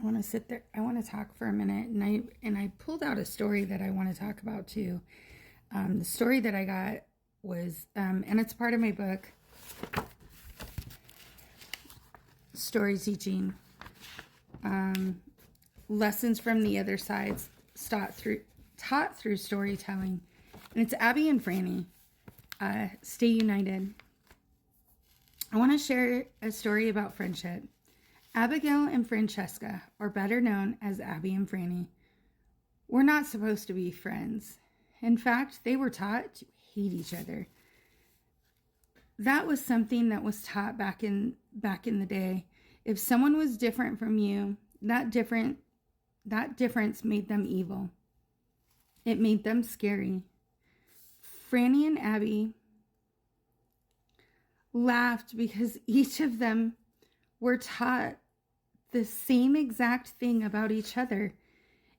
want to sit there. I want to talk for a minute, and I pulled out a story that I want to talk about too. The story that I got was, and it's part of my book, Story Teaching, Lessons from the Other Sides, taught through storytelling, and it's Abby and Franny. Stay united. I want to share a story about friendship. Abigail and Francesca, or better known as Abby and Franny, were not supposed to be friends. In fact, they were taught to hate each other. That was something that was taught back in the day. If someone was different from you, that difference made them evil. It made them scary. Franny and Abby laughed because each of them were taught the same exact thing about each other.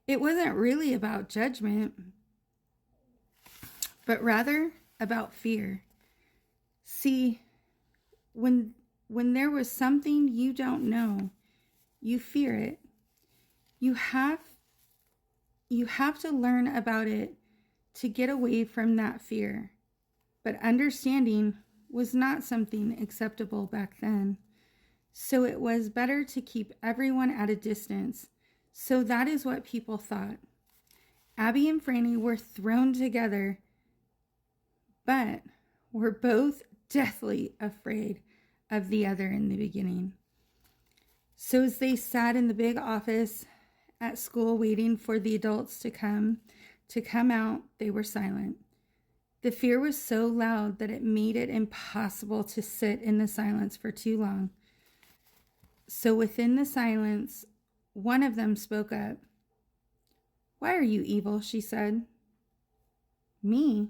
It wasn't really about judgment, but rather about fear. See, when there was something you don't know, you fear it. You have to learn about it to get away from that fear. But understanding was not something acceptable back then. So it was better to keep everyone at a distance. So that is what people thought. Abby and Franny were thrown together, but were both deathly afraid of the other in the beginning. So as they sat in the big office at school waiting for the adults to come out, they were silent. The fear was so loud that it made it impossible to sit in the silence for too long. So within the silence, one of them spoke up. "Why are you evil?" she said. "Me?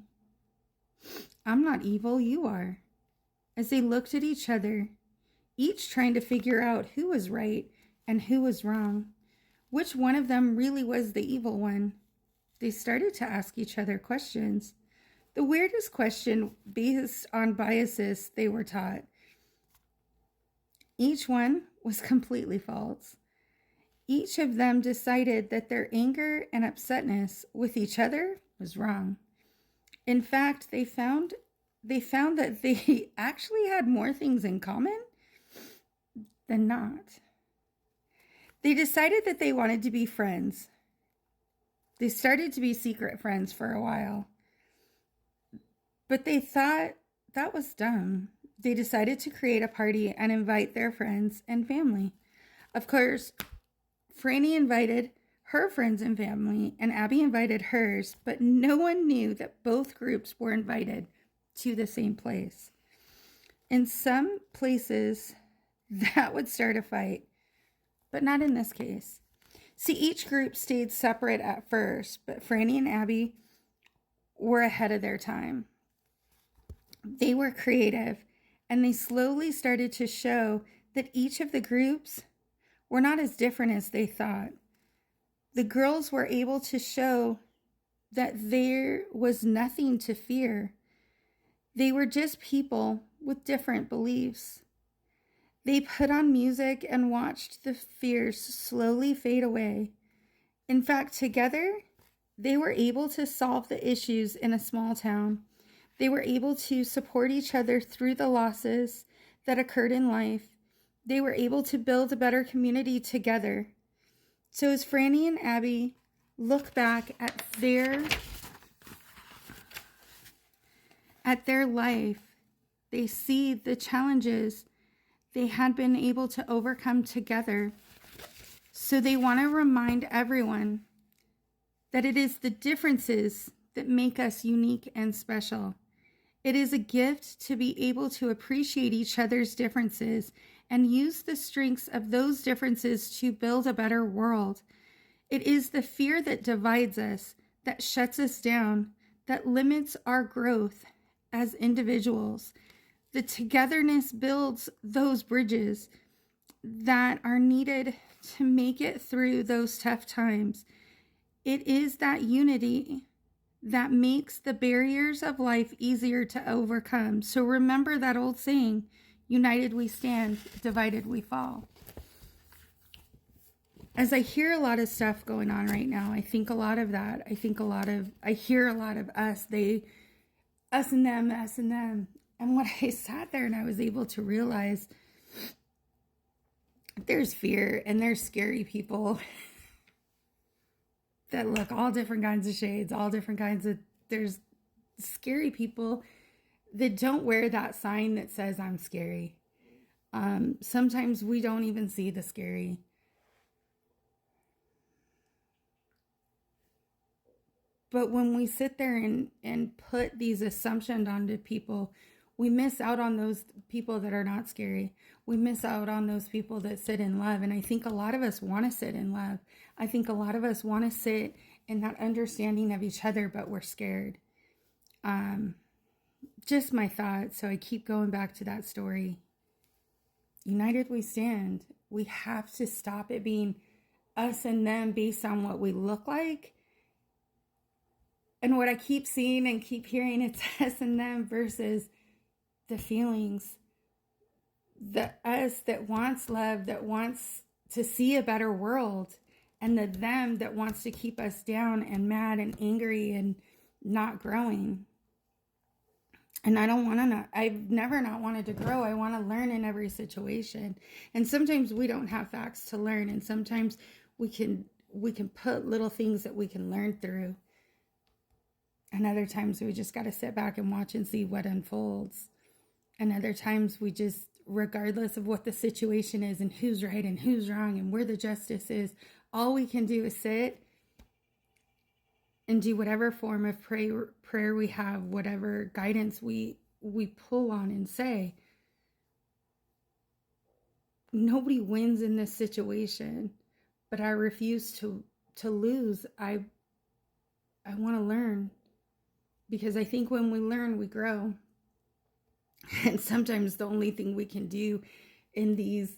I'm not evil, you are." As they looked at each other, each trying to figure out who was right and who was wrong, which one of them really was the evil one, they started to ask each other questions. The weirdest question based on biases they were taught. Each one was completely false. Each of them decided that their anger and upsetness with each other was wrong. In fact, they found that they actually had more things in common than not. They decided that they wanted to be friends. They started to be secret friends for a while. But they thought that was dumb. They decided to create a party and invite their friends and family. Of course, Franny invited her friends and family, and Abby invited hers, but no one knew that both groups were invited to the same place. In some places, that would start a fight, but not in this case. See, each group stayed separate at first, but Franny and Abby were ahead of their time. They were creative, and they slowly started to show that each of the groups were not as different as they thought. The girls were able to show that there was nothing to fear. They were just people with different beliefs. They put on music and watched the fears slowly fade away. In fact, together, they were able to solve the issues in a small town. They were able to support each other through the losses that occurred in life. They were able to build a better community together. So as Franny and Abby look back at their life, they see the challenges they had been able to overcome together. So they want to remind everyone that it is the differences that make us unique and special. It is a gift to be able to appreciate each other's differences and use the strengths of those differences to build a better world. It is the fear that divides us, that shuts us down, that limits our growth as individuals. The togetherness builds those bridges that are needed to make it through those tough times. It is that unity that makes the barriers of life easier to overcome. So remember that old saying, united we stand, divided we fall. as I hear a lot of stuff going on right now, I think a lot of that. I hear a lot of us, us and them, us and them. And when I sat there and I was able to realize there's fear and there's scary people that look all different kinds of shades, all different kinds of, there's scary people that don't wear that sign that says I'm scary. Sometimes we don't even see the scary. But when we sit there and put these assumptions onto people, we miss out on those people that are not scary. We miss out on those people that sit in love. And I think a lot of us want to sit in love. I think a lot of us want to sit in that understanding of each other, but we're scared. Just my thoughts. So I keep going back to that story. United we stand. We have to stop it being us and them based on what we look like. And what I keep seeing and keep hearing, it's us and them versus the feelings. The us that wants love, that wants to see a better world, and the them that wants to keep us down and mad and angry and not growing. And I don't want to I've never not wanted to grow. I want to learn in every situation. And sometimes we don't have facts to learn. And sometimes we can put little things that we can learn through. And other times we just got to sit back and watch and see what unfolds. And other times we just, regardless of what the situation is and who's right and who's wrong and where the justice is, all we can do is sit and do whatever form of prayer we have, whatever guidance we pull on and say. Nobody wins in this situation, but I refuse to lose. I want to learn, because I think when we learn, we grow. And sometimes the only thing we can do in these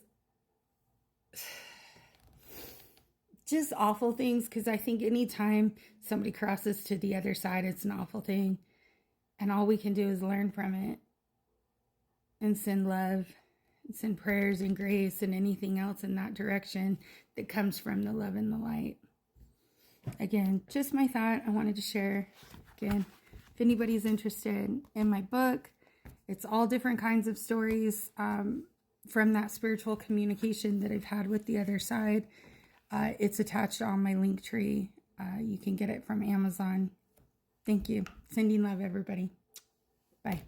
just awful things, because I think anytime somebody crosses to the other side, it's an awful thing. And all we can do is learn from it and send love, and send prayers and grace and anything else in that direction that comes from the love and the light. Again, just my thought I wanted to share. Again, if anybody's interested in my book, it's all different kinds of stories from that spiritual communication that I've had with the other side. It's attached on my Linktree. You can get it from Amazon. Thank you. Sending love, everybody. Bye.